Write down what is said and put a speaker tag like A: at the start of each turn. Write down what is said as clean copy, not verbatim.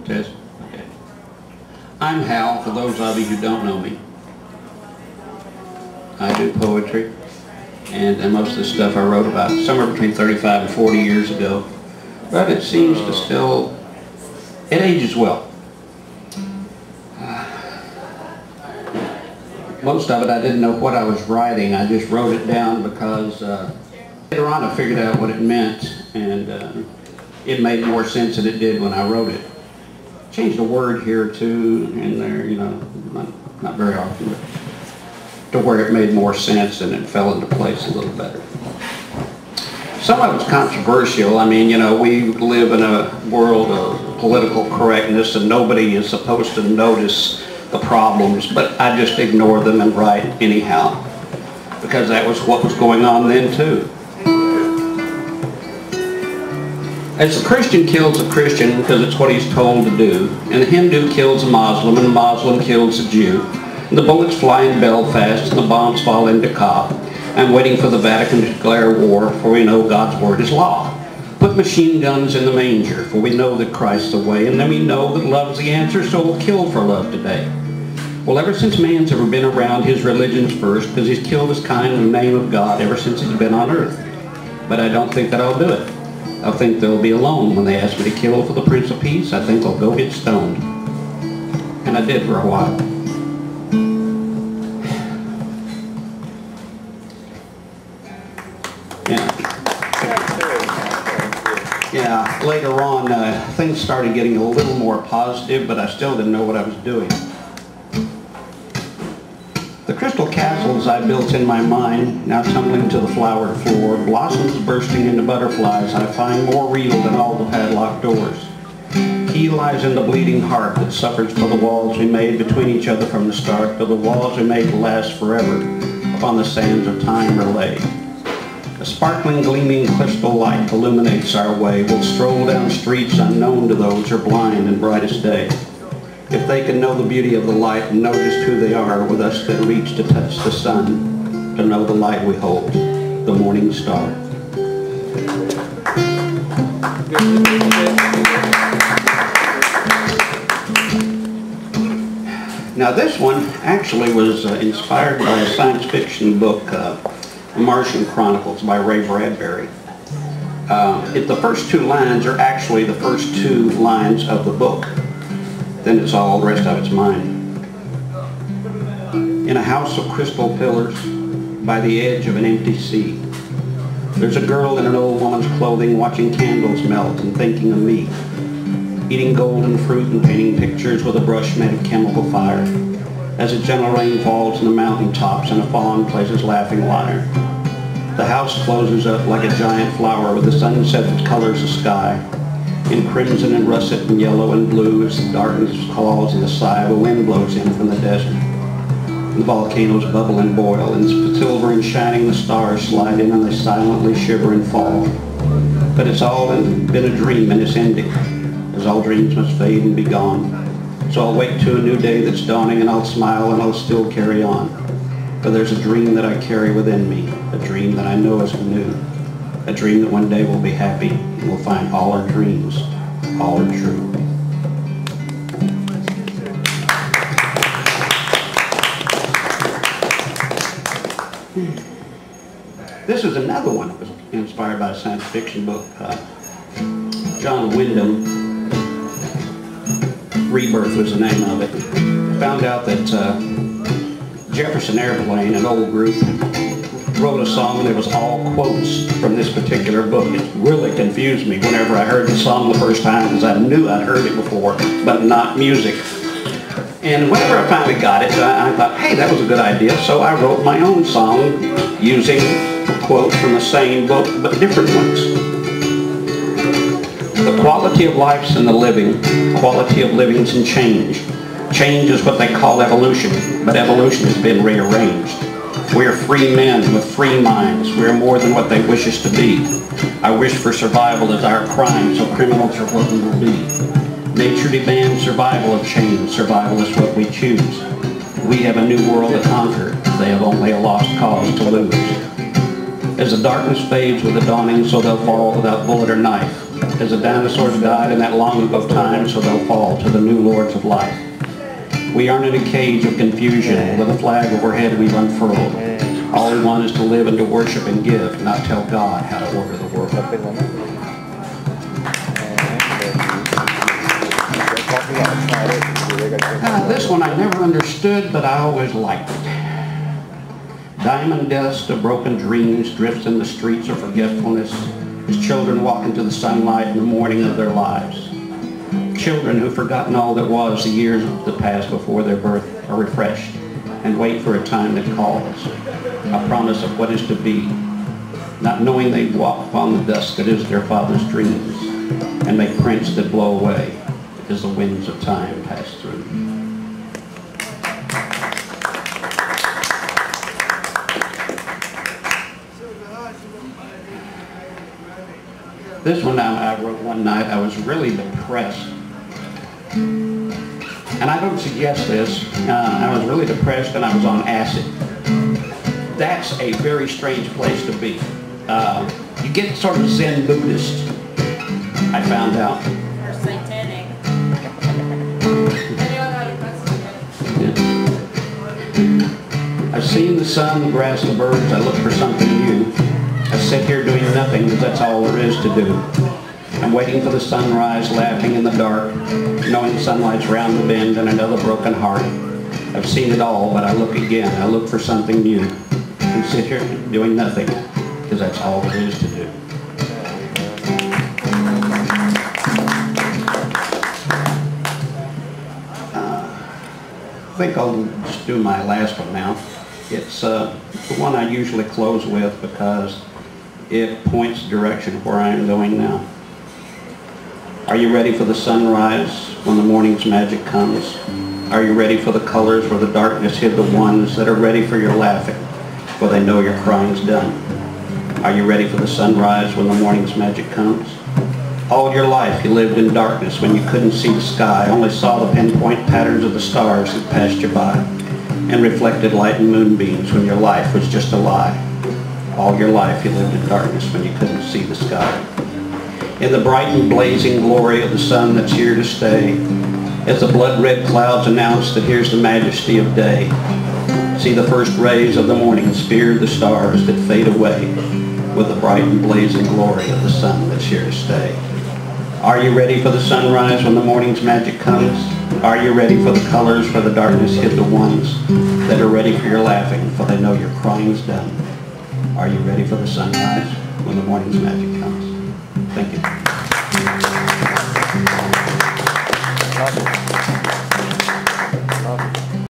A: Test. Okay. I'm Hal, for those of you who don't know me. I do poetry, and most of the stuff I wrote about somewhere between 35 and 40 years ago. But it seems to still, it ages well. Most of it I didn't know what I was writing. I just wrote it down because later on I figured out what it meant, and it made more sense than it did when I wrote it. Changed a word here or two and there, you know, not very often, but to where it made more sense and it fell into place a little better. Some of it's controversial. I mean, you know, we live in a world of political correctness and nobody is supposed to notice the problems, but I just ignore them and write anyhow, because that was what was going on then too. As a Christian kills a Christian because it's what he's told to do, and the Hindu kills a Muslim, and the Muslim kills a Jew, and the bullets fly in Belfast, and the bombs fall in Dakar. I'm waiting for the Vatican to declare war, for we know God's word is law. Put machine guns in the manger, for we know that Christ's the way, and then we know that love's the answer, so we'll kill for love today. Well, ever since man's ever been around, his religion's first, because he's killed his kind in the name of God ever since he's been on earth. But I don't think that I'll do it. I think they'll be alone when they ask me to kill for the Prince of Peace. I think they'll go get stoned. And I did for a while. Yeah, later on, things started getting a little more positive, but I still didn't know what I was doing. The crystal castles I built in my mind, now tumbling to the flowered floor, blossoms bursting into butterflies, I find more real than all the padlocked doors. Key lies in the bleeding heart that suffers for the walls we made between each other from the start, for the walls we made to last forever upon the sands of time relay. A sparkling, gleaming crystal light illuminates our way. We'll stroll down streets unknown to those who are blind in brightest day. If they can know the beauty of the light and know just who they are, with us that reach to touch the sun, to know the light we hold, the morning star. Now this one actually was inspired by a science fiction book, Martian Chronicles by Ray Bradbury. The first two lines are actually the first two lines of the book. Then it's all, the rest of it's mine. In a house of crystal pillars, by the edge of an empty sea, there's a girl in an old woman's clothing watching candles melt and thinking of me, eating golden fruit and painting pictures with a brush made of chemical fire, as a gentle rain falls on the mountain tops and a fawn plays his laughing lyre. The house closes up like a giant flower with the sunset that colors the sky, in crimson and russet and yellow and blue, as the darkness calls in the sigh of a wind blows in from the desert. The volcanoes bubble and boil, and silver and shining the stars slide in and they silently shiver and fall. But it's all been a dream and it's ending, as all dreams must fade and be gone. So I'll wait to a new day that's dawning, and I'll smile and I'll still carry on. For there's a dream that I carry within me, a dream that I know isn't new. A dream that one day we'll be happy and we'll find all our dreams, all are true. This is another one that was inspired by a science fiction book. John Wyndham, Rebirth was the name of it. Found out that Jefferson Airplane, an old group, wrote a song that was all quotes from this particular book. It really confused me whenever I heard the song the first time, because I knew I'd heard it before, but not music. And whenever I finally got it, I thought, hey, that was a good idea, so I wrote my own song using quotes from the same book, but different ones. The quality of life's in the living, quality of living's in change. Change is what they call evolution, but evolution has been rearranged. We are free men with free minds. We are more than what they wish us to be. Our wish for survival is our crime, so criminals are what we will be. Nature demands survival of change. Survival is what we choose. We have a new world to conquer. They have only a lost cause to lose. As the darkness fades with the dawning, so they'll fall without bullet or knife. As the dinosaurs died in that long ago time, so they'll fall to the new lords of life. We aren't in a cage of confusion. With a flag overhead we've unfurled. All we want is to live and to worship and give, not tell God how to order the world. This one I never understood, but I always liked it. Diamond dust of broken dreams drifts in the streets of forgetfulness as children walk into the sunlight in the morning of their lives. Children who've forgotten all that was, the years that passed before their birth, are refreshed and wait for a time that calls, a promise of what is to be, not knowing they walk upon the dust that is their father's dreams and make prints that blow away as the winds of time pass through. This one I wrote one night. I was really depressed. And I don't suggest this. I was really depressed and I was on acid. That's a very strange place to be. You get sort of Zen Buddhist, I found out.
B: Or satanic.
A: Yeah. I've seen the sun, the grass, the birds. I look for something new. I sit here doing nothing because that's all there is to do. I'm waiting for the sunrise, laughing in the dark, knowing the sunlight's round the bend and another broken heart. I've seen it all, but I look again. I look for something new. And sit here doing nothing because that's all there is to do. I think I'll just do my last one now. It's the one I usually close with because it points the direction of where I am going now. Are you ready for the sunrise when the morning's magic comes? Are you ready for the colors where the darkness hid the ones that are ready for your laughing, for they know your crying's done? Are you ready for the sunrise when the morning's magic comes? All your life you lived in darkness when you couldn't see the sky, only saw the pinpoint patterns of the stars that passed you by, and reflected light and moonbeams when your life was just a lie. All your life you lived in darkness when you couldn't see the sky. In the bright and blazing glory of the sun that's here to stay, as the blood-red clouds announce that here's the majesty of day, see the first rays of the morning spear the stars that fade away with the bright and blazing glory of the sun that's here to stay. Are you ready for the sunrise when the morning's magic comes? Are you ready for the colors where the darkness hid the ones that are ready for your laughing, for they know your crying's done? Are you ready for the sunrise when the morning's magic comes? Thank you.